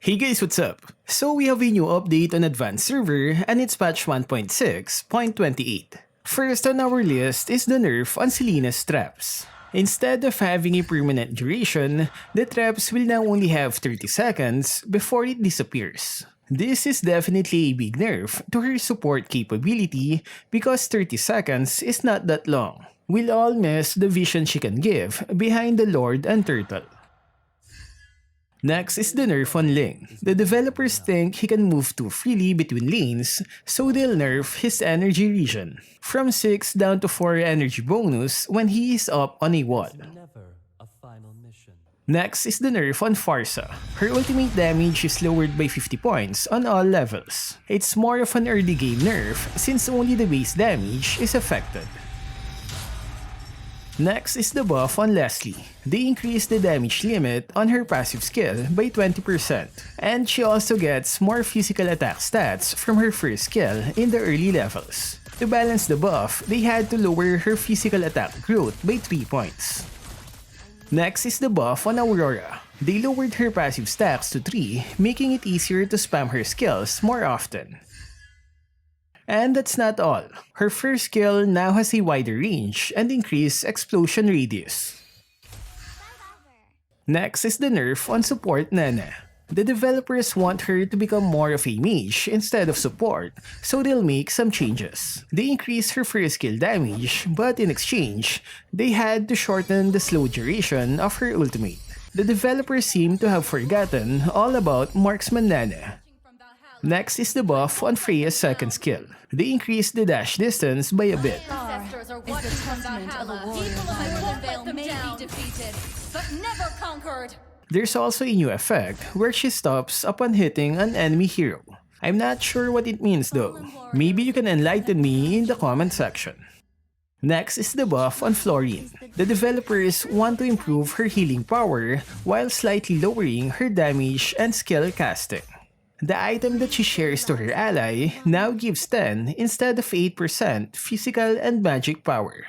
Hey guys, what's up? So we have a new update on Advanced Server and it's patch 1.6.28. First on our list is the nerf on Selena's traps. Instead of having a permanent duration, the traps will now only have 30 seconds before it disappears. This is definitely a big nerf to her support capability because 30 seconds is not that long. We'll all miss the vision she can give behind the Lord and Turtle. Next is the nerf on Ling. The developers think he can move too freely between lanes, so they'll nerf his energy regen from 6 down to 4 energy bonus when he is up on a wall. Next is the nerf on Pharsa. Her ultimate damage is lowered by 50 points on all levels. It's more of an early game nerf since only the base damage is affected. Next is the buff on Lesley. They increase the damage limit on her passive skill by 20%, and she also gets more physical attack stats from her first skill in the early levels. To balance the buff, they had to lower her physical attack growth by 3 points. Next is the buff on Aurora. They lowered her passive stacks to 3, making it easier to spam her skills more often. And that's not all. Her first skill now has a wider range and increased explosion radius. Next is the nerf on support Nana. The developers want her to become more of a mage instead of support, so they'll make some changes. They increased her first skill damage, but in exchange, they had to shorten the slow duration of her ultimate. The developers seem to have forgotten all about Marksman Nana. Next is the buff on Freya's second skill. They increased the dash distance by a bit. There's also a new effect where she stops upon hitting an enemy hero. I'm not sure what it means though. Maybe you can enlighten me in the comment section. Next is the buff on Floryn. The developers want to improve her healing power while slightly lowering her damage and skill casting. The item that she shares to her ally now gives 10 instead of 8% physical and magic power.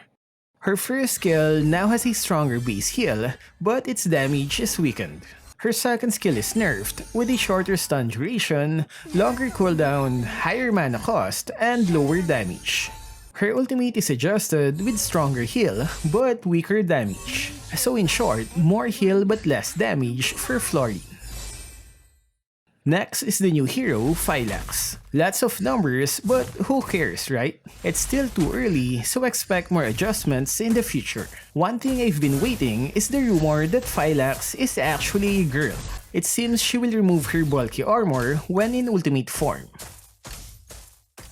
Her first skill now has a stronger base heal, but its damage is weakened. Her second skill is nerfed with a shorter stun duration, longer cooldown, higher mana cost, and lower damage. Her ultimate is adjusted with stronger heal but weaker damage. So in short, more heal but less damage for Floryn. Next is the new hero, Phylax. Lots of numbers, but who cares, right? It's still too early, so expect more adjustments in the future. One thing I've been waiting is the rumor that Phylax is actually a girl. It seems she will remove her bulky armor when in ultimate form.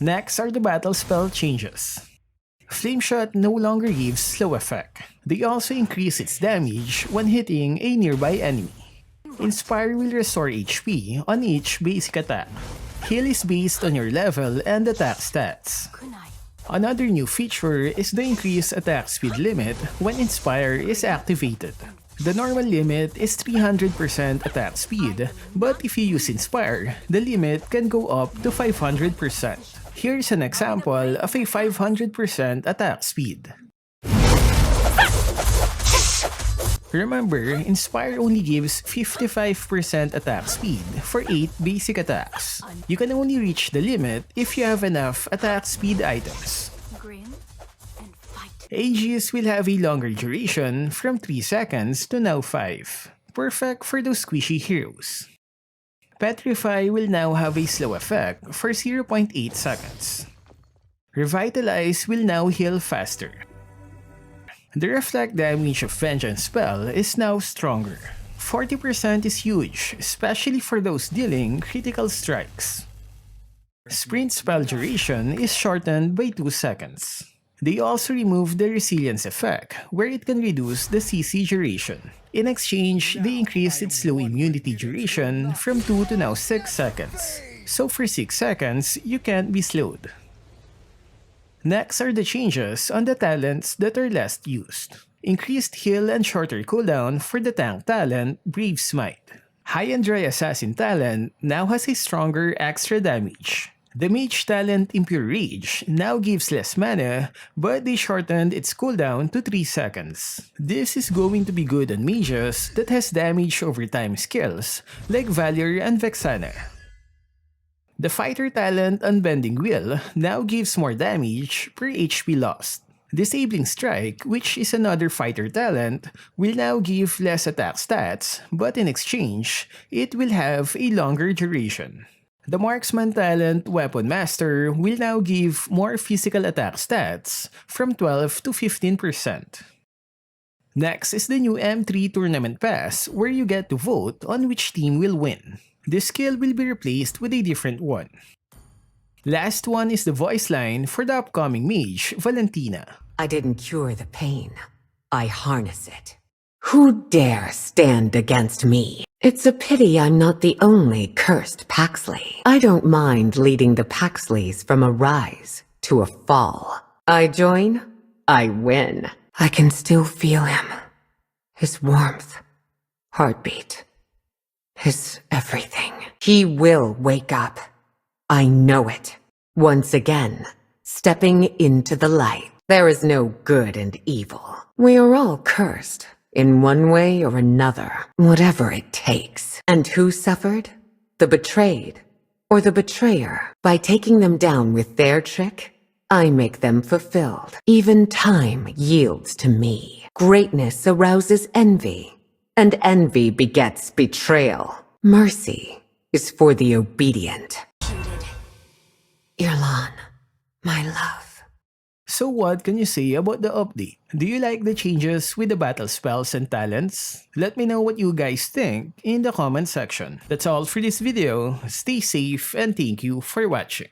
Next are the Battlespell changes. Flame Shot no longer gives slow effect. They also increase its damage when hitting a nearby enemy. Inspire will restore HP on each basic attack. Heal is based on your level and attack stats. Another new feature is the increased attack speed limit when Inspire is activated. The normal limit is 300% attack speed, but if you use Inspire, the limit can go up to 500%. Here's an example of a 500% attack speed. Remember, Inspire only gives 55% attack speed for 8 basic attacks. You can only reach the limit if you have enough attack speed items. Aegis will have a longer duration from 3 seconds to now 5. Perfect for those squishy heroes. Petrify will now have a slow effect for 0.8 seconds. Revitalize will now heal faster. The reflect damage of Vengeance spell is now stronger. 40% is huge, especially for those dealing critical strikes. Sprint spell duration is shortened by 2 seconds. They also removed the resilience effect, where it can reduce the CC duration. In exchange, they increased its slow immunity duration from 2 to now 6 seconds. So for 6 seconds, you can't be slowed. Next are the changes on the talents that are less used. Increased heal and shorter cooldown for the tank talent, Brave Smite. High and Dry Assassin talent now has a stronger extra damage. The mage talent Impure Rage now gives less mana, but they shortened its cooldown to 3 seconds. This is going to be good on mages that has damage over time skills, like Valor and Vexana. The fighter talent Unbending Will now gives more damage per HP lost. Disabling Strike, which is another fighter talent, will now give less attack stats, but in exchange, it will have a longer duration. The Marksman talent Weapon Master will now give more physical attack stats from 12 to 15%. Next is the new M3 Tournament Pass, where you get to vote on which team will win. This skill will be replaced with a different one. Last one is the voice line for the upcoming mage, Valentina. I didn't cure the pain. I harness it. Who dare stand against me? It's a pity I'm not the only cursed Paxley. I don't mind leading the Paxleys from a rise to a fall. I join, I win. I can still feel him. His warmth, heartbeat, his everything. He will wake up. I know it. Once again, stepping into the light. There is no good and evil. We are all cursed, in one way or another, whatever it takes. And who suffered? The betrayed, or the betrayer. By taking them down with their trick, I make them fulfilled. Even time yields to me. Greatness arouses envy, and envy begets betrayal. Mercy is for the obedient. Irlan, my love. So what can you say about the update? Do you like the changes with the battle spells and talents? Let me know what you guys think in the comment section. That's all for this video. Stay safe and thank you for watching.